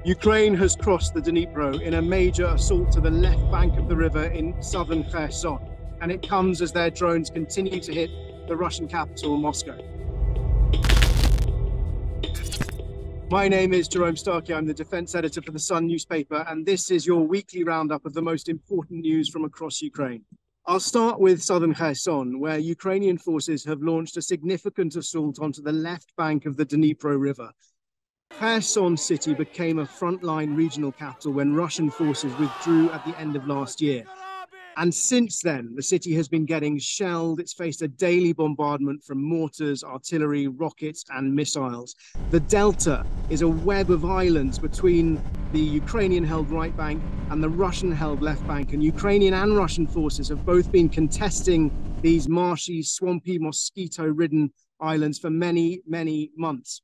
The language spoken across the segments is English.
Ukraine has crossed the Dnipro in a major assault to the left bank of the river in southern Kherson, and it comes as their drones continue to hit the Russian capital, Moscow. My name is Jerome Starkey. I'm the defense editor for the Sun newspaper, and this is your weekly roundup of the most important news from across Ukraine. I'll start with southern Kherson, where Ukrainian forces have launched a significant assault onto the left bank of the Dnipro River. Kherson city became a frontline regional capital when Russian forces withdrew at the end of last year. And since then, the city has been getting shelled. It's faced a daily bombardment from mortars, artillery, rockets, and missiles. The Delta is a web of islands between the Ukrainian-held right bank and the Russian-held left bank. And Ukrainian and Russian forces have both been contesting these marshy, swampy, mosquito-ridden islands for many, many months.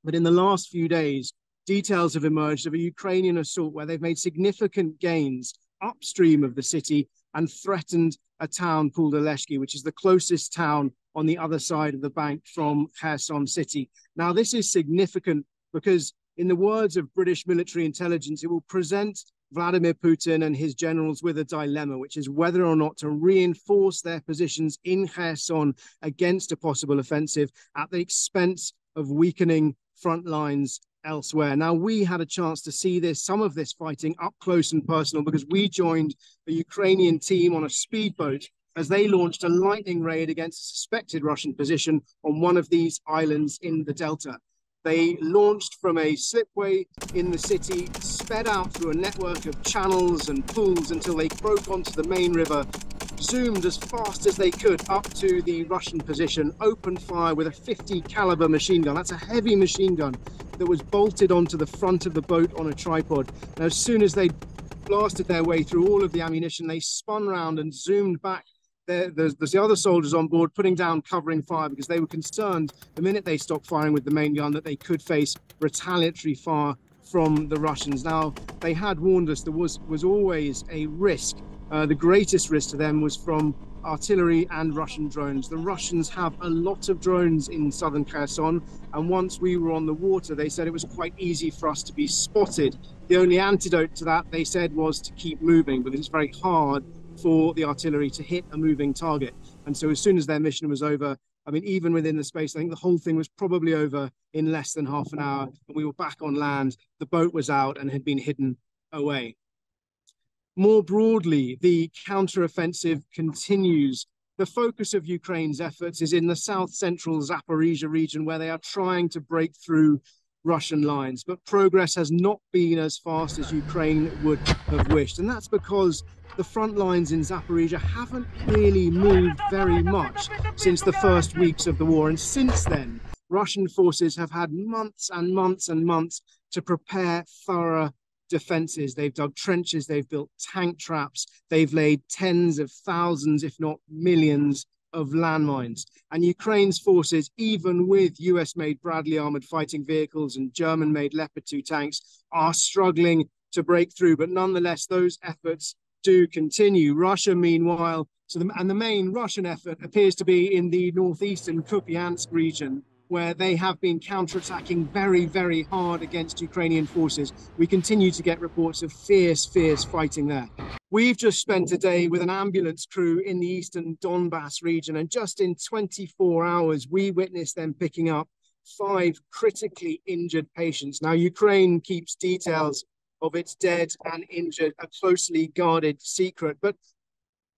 But in the last few days, details have emerged of a Ukrainian assault where they've made significant gains upstream of the city and threatened a town called Oleshky, which is the closest town on the other side of the bank from Kherson city. Now, this is significant because, in the words of British military intelligence, it will present Vladimir Putin and his generals with a dilemma, which is whether or not to reinforce their positions in Kherson against a possible offensive at the expense of weakening front lines elsewhere. Now, we had a chance to see some of this fighting up close and personal because we joined the Ukrainian team on a speedboat as they launched a lightning raid against a suspected Russian position on one of these islands in the Delta. They launched from a slipway in the city, sped out through a network of channels and pools until they broke onto the main river, zoomed as fast as they could up to the Russian position, opened fire with a 50 caliber machine gun. That's a heavy machine gun that was bolted onto the front of the boat on a tripod. And as soon as they blasted their way through all of the ammunition, they spun around and zoomed back. There's the other soldiers on board putting down covering fire because they were concerned the minute they stopped firing with the main gun that they could face retaliatory fire from the Russians. Now, they had warned us there was always a risk. The greatest risk to them was from artillery and Russian drones. The Russians have a lot of drones in southern Kherson, and once we were on the water, they said it was quite easy for us to be spotted. The only antidote to that, they said, was to keep moving because it's very hard for the artillery to hit a moving target. And so as soon as their mission was over, I mean, even within the space, I think the whole thing was probably over in less than half an hour. And we were back on land. The boat was out and had been hidden away. More broadly, the counteroffensive continues. The focus of Ukraine's efforts is in the south-central Zaporizhia region, where they are trying to break through Russian lines. But progress has not been as fast as Ukraine would have wished. And that's because the front lines in Zaporizhia haven't really moved very much since the first weeks of the war. And since then, Russian forces have had months and months and months to prepare thorough defenses. They've dug trenches, they've built tank traps, they've laid tens of thousands, if not millions, of landmines. And Ukraine's forces, even with US-made Bradley armored fighting vehicles and German-made Leopard 2 tanks, are struggling to break through. But nonetheless, those efforts do continue. Russia, meanwhile, and the main Russian effort appears to be in the northeastern Kupiansk region, where they have been counterattacking very, very hard against Ukrainian forces. We continue to get reports of fierce, fierce fighting there. We've just spent a day with an ambulance crew in the eastern Donbass region, and just in 24 hours, we witnessed them picking up 5 critically injured patients. Now, Ukraine keeps details of its dead and injured a closely guarded secret, but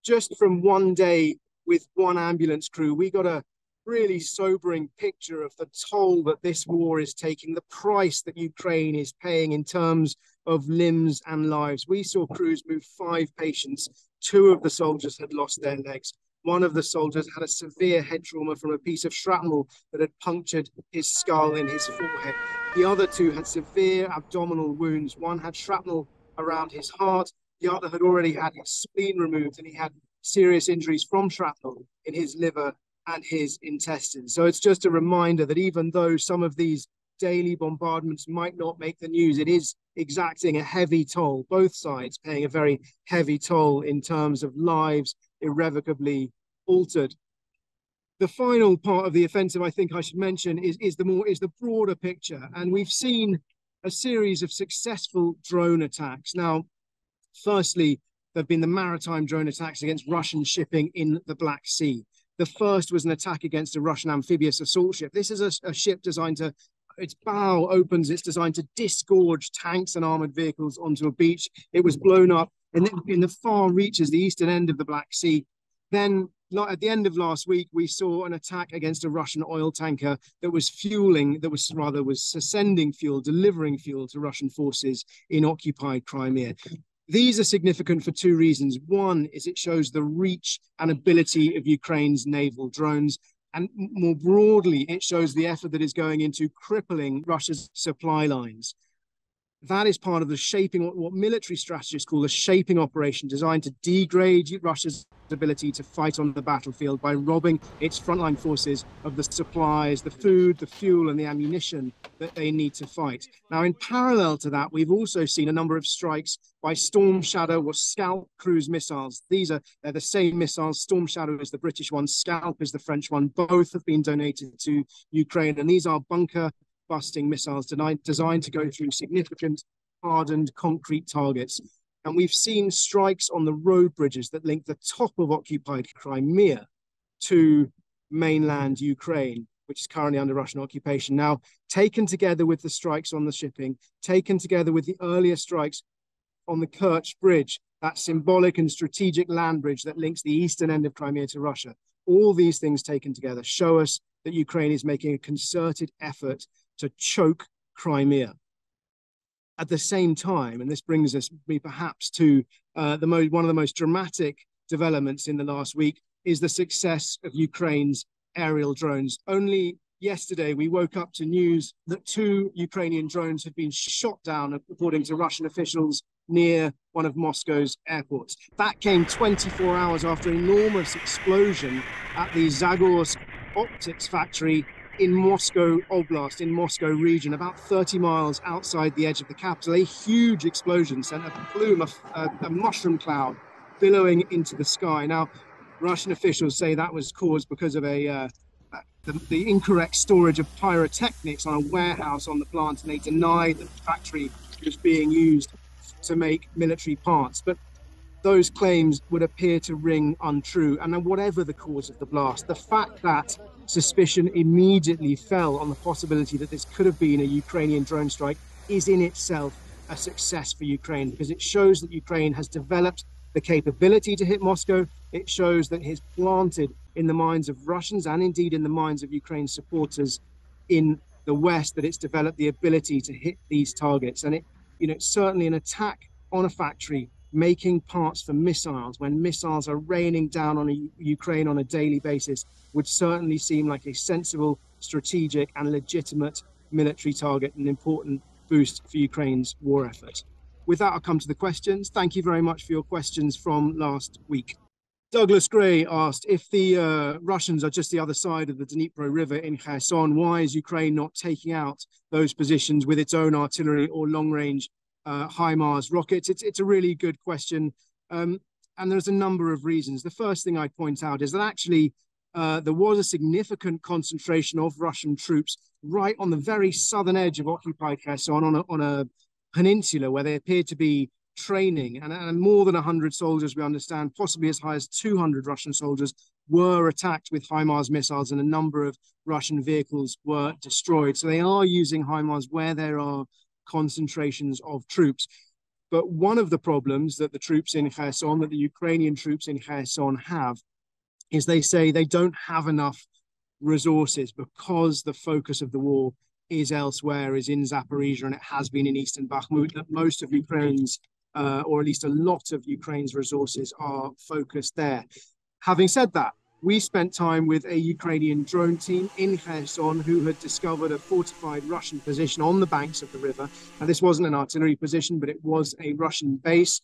just from one day with one ambulance crew, we got a really sobering picture of the toll that this war is taking, the price that Ukraine is paying in terms of limbs and lives. We saw crews move 5 patients. 2 of the soldiers had lost their legs. One of the soldiers had a severe head trauma from a piece of shrapnel that had punctured his skull in his forehead. The other 2 had severe abdominal wounds. One had shrapnel around his heart. The other had already had his spleen removed, and he had serious injuries from shrapnel in his liver and his intestines. So it's just a reminder that even though some of these daily bombardments might not make the news, it is exacting a heavy toll, both sides paying a very heavy toll in terms of lives irrevocably altered. The final part of the offensive I think I should mention is the broader picture. And we've seen a series of successful drone attacks. Now, firstly, there have been the maritime drone attacks against Russian shipping in the Black Sea. The first was an attack against a Russian amphibious assault ship. This is a ship designed to, its bow opens, it's designed to disgorge tanks and armored vehicles onto a beach. It was blown up in the far reaches, the eastern end of the Black Sea. Then at the end of last week, we saw an attack against a Russian oil tanker that was sending fuel, delivering fuel to Russian forces in occupied Crimea. These are significant for two reasons. One is it shows the reach and ability of Ukraine's naval drones. And more broadly, it shows the effort that is going into crippling Russia's supply lines. That is part of the shaping, what military strategists call a shaping operation, designed to degrade Russia's ability to fight on the battlefield by robbing its frontline forces of the supplies, the food, the fuel, and the ammunition that they need to fight. Now, in parallel to that, we've also seen a number of strikes by Storm Shadow or Scalp cruise missiles. They're the same missiles. Storm Shadow is the British one, Scalp is the French one. Both have been donated to Ukraine, and these are bunker-busting missiles designed to go through significant hardened concrete targets. And we've seen strikes on the road bridges that link the top of occupied Crimea to mainland Ukraine, which is currently under Russian occupation. Now, taken together with the strikes on the shipping, taken together with the earlier strikes on the Kerch Bridge, that symbolic and strategic land bridge that links the eastern end of Crimea to Russia, all these things taken together show us that Ukraine is making a concerted effort to choke Crimea. At the same time, and this brings us perhaps to one of the most dramatic developments in the last week, is the success of Ukraine's aerial drones. Only yesterday, we woke up to news that 2 Ukrainian drones had been shot down, according to Russian officials, near one of Moscow's airports. That came 24 hours after an enormous explosion at the Zagorsk optics factory in Moscow Oblast, in Moscow region, about 30 miles outside the edge of the capital. A huge explosion sent a plume, a mushroom cloud billowing into the sky. Now, Russian officials say that was caused because of the incorrect storage of pyrotechnics on a warehouse on the plant, and they deny that the factory was being used to make military parts. But those claims would appear to ring untrue. And whatever the cause of the blast, the fact that suspicion immediately fell on the possibility that this could have been a Ukrainian drone strike is in itself a success for Ukraine, because it shows that Ukraine has developed the capability to hit Moscow. It shows that it's planted in the minds of Russians and indeed in the minds of Ukraine's supporters in the West that it's developed the ability to hit these targets. And certainly an attack on a factory making parts for missiles, when missiles are raining down on Ukraine on a daily basis, would certainly seem like a sensible, strategic and legitimate military target, an important boost for Ukraine's war effort. With that, I'll come to the questions. Thank you very much for your questions from last week. Douglas Gray asked, if the Russians are just the other side of the Dnipro River in Kherson, why is Ukraine not taking out those positions with its own artillery or long-range HIMARS rockets? It's a really good question, and there's a number of reasons. The first thing I'd point out is that actually there was a significant concentration of Russian troops right on the very southern edge of occupied Kherson, on a peninsula where they appeared to be training, and more than 100 soldiers, we understand, possibly as high as 200 Russian soldiers, were attacked with HIMARS missiles, and a number of Russian vehicles were destroyed. So they are using HIMARS where there are concentrations of troops. But one of the problems that the troops in Kherson, that the Ukrainian troops in Kherson have, is they say they don't have enough resources because the focus of the war is elsewhere, is in Zaporizhia, and it has been in eastern Bakhmut, that most of Ukraine's, or at least a lot of Ukraine's resources are focused there. Having said that, we spent time with a Ukrainian drone team in Kherson who had discovered a fortified Russian position on the banks of the river. And this wasn't an artillery position, but it was a Russian base.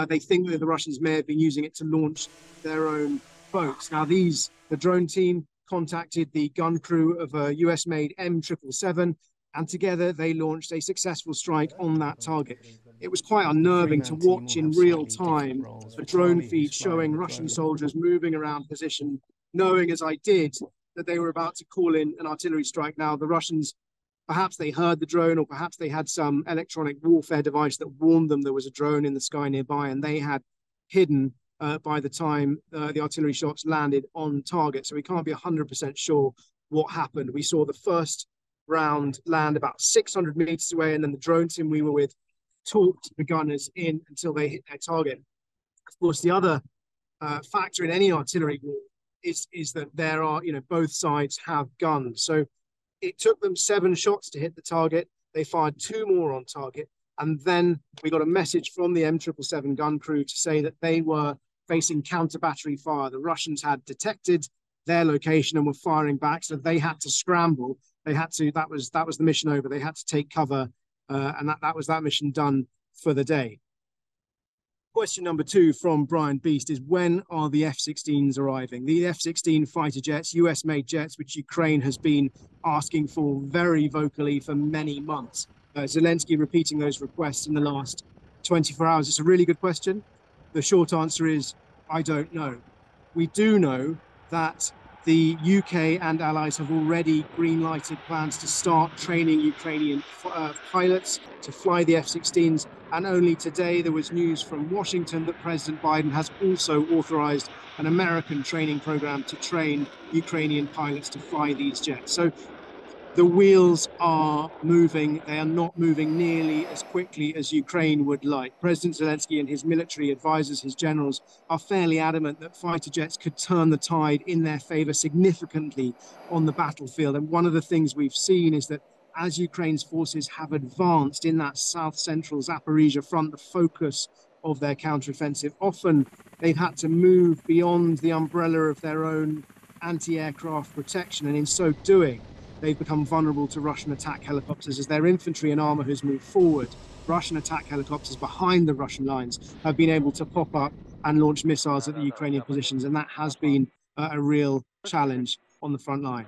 They think that the Russians may have been using it to launch their own boats. Now, the drone team contacted the gun crew of a US-made M777, and together they launched a successful strike on that target. It was quite unnerving to watch in real time a drone feed showing Russian soldiers moving around position, knowing, as I did, that they were about to call in an artillery strike. Now, the Russians Perhaps they heard the drone, or perhaps they had some electronic warfare device that warned them there was a drone in the sky nearby, and they had hidden by the time the artillery shots landed on target. So we can't be 100% sure what happened. We saw the first round land about 600 meters away, and then the drone team we were with talked the gunners in until they hit their target. Of course, the other factor in any artillery war is that there are, both sides have guns. So it took them 7 shots to hit the target. They fired 2 more on target. And then we got a message from the M777 gun crew to say that they were facing counter battery fire. The Russians had detected their location and were firing back, so they had to scramble. They had to, that was the mission over. They had to take cover, and that was that mission done for the day. Question number 2 from Brian Beast is, when are the F-16s arriving? The F-16 fighter jets, US-made jets, which Ukraine has been asking for very vocally for many months. Zelensky repeating those requests in the last 24 hours. It's a really good question. The short answer is, I don't know. We do know that the UK and allies have already green-lighted plans to start training Ukrainian pilots to fly the F-16s. And only today there was news from Washington that President Biden has also authorized an American training program to train Ukrainian pilots to fly these jets. So the wheels are moving. They are not moving nearly as quickly as Ukraine would like. President Zelensky and his military advisors, his generals, are fairly adamant that fighter jets could turn the tide in their favor significantly on the battlefield. And one of the things we've seen is that as Ukraine's forces have advanced in that south-central Zaporizhia front, the focus of their counteroffensive, often they've had to move beyond the umbrella of their own anti-aircraft protection. And in so doing, they've become vulnerable to Russian attack helicopters. As their infantry and armor has moved forward, Russian attack helicopters behind the Russian lines have been able to pop up and launch missiles at the Ukrainian positions. And that has been a real challenge on the front line.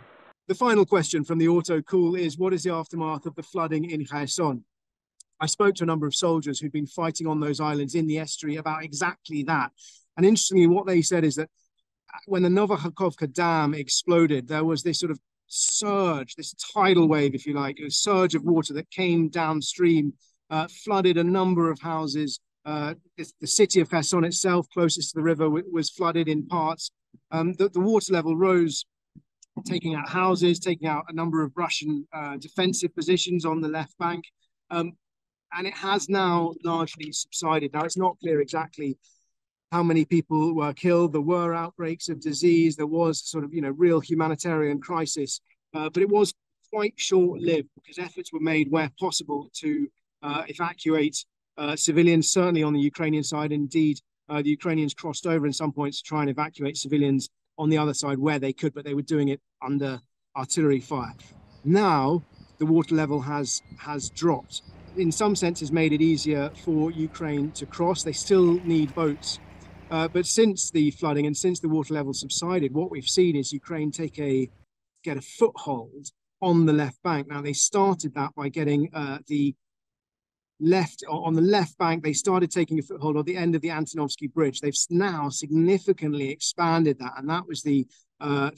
The final question from the auto call is, what is the aftermath of the flooding in Kherson? I spoke to a number of soldiers who'd been fighting on those islands in the estuary about exactly that. And interestingly, what they said is that when the Novokhovka Dam exploded, there was this sort of surge, this tidal wave, if you like, a surge of water that came downstream, flooded a number of houses. The city of Kherson itself, closest to the river, was flooded in parts. The water level rose, taking out houses, taking out a number of Russian defensive positions on the left bank. And it has now largely subsided. Now, it's not clear exactly how many people were killed. There were outbreaks of disease. There was sort of, real humanitarian crisis, but it was quite short-lived because efforts were made where possible to evacuate civilians, certainly on the Ukrainian side. Indeed, the Ukrainians crossed over in some points to try and evacuate civilians on the other side where they could, but they were doing it under artillery fire. Now, the water level has dropped. In some sense, has made it easier for Ukraine to cross. They still need boats. But since the flooding and since the water level subsided, what we've seen is Ukraine get a foothold on the left bank. Now, they started that by getting on the left bank, they started taking a foothold on the end of the Antonovsky Bridge. They've now significantly expanded that. And that was the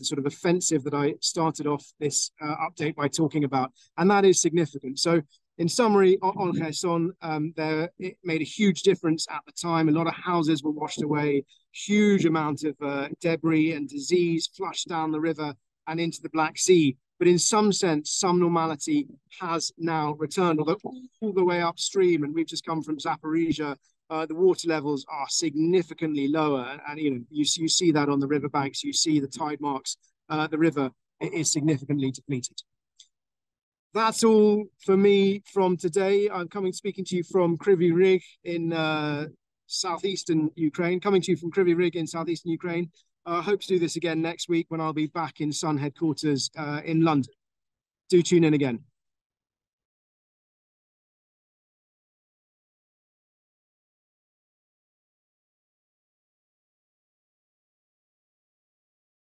sort of offensive that I started off this update by talking about. And that is significant. So in summary, on Kherson, it made a huge difference at the time. A lot of houses were washed away, huge amount of debris and disease flushed down the river and into the Black Sea. But in some sense, some normality has now returned, although all the way upstream, and we've just come from Zaporizhia, the water levels are significantly lower. And you see that on the riverbanks, you see the tide marks. The river is significantly depleted. That's all for me from today. I'm speaking to you from Kryvyi Rih in southeastern Ukraine, coming to you from Kryvyi Rih in southeastern Ukraine. I hope to do this again next week when I'll be back in Sun headquarters in London. Do tune in again.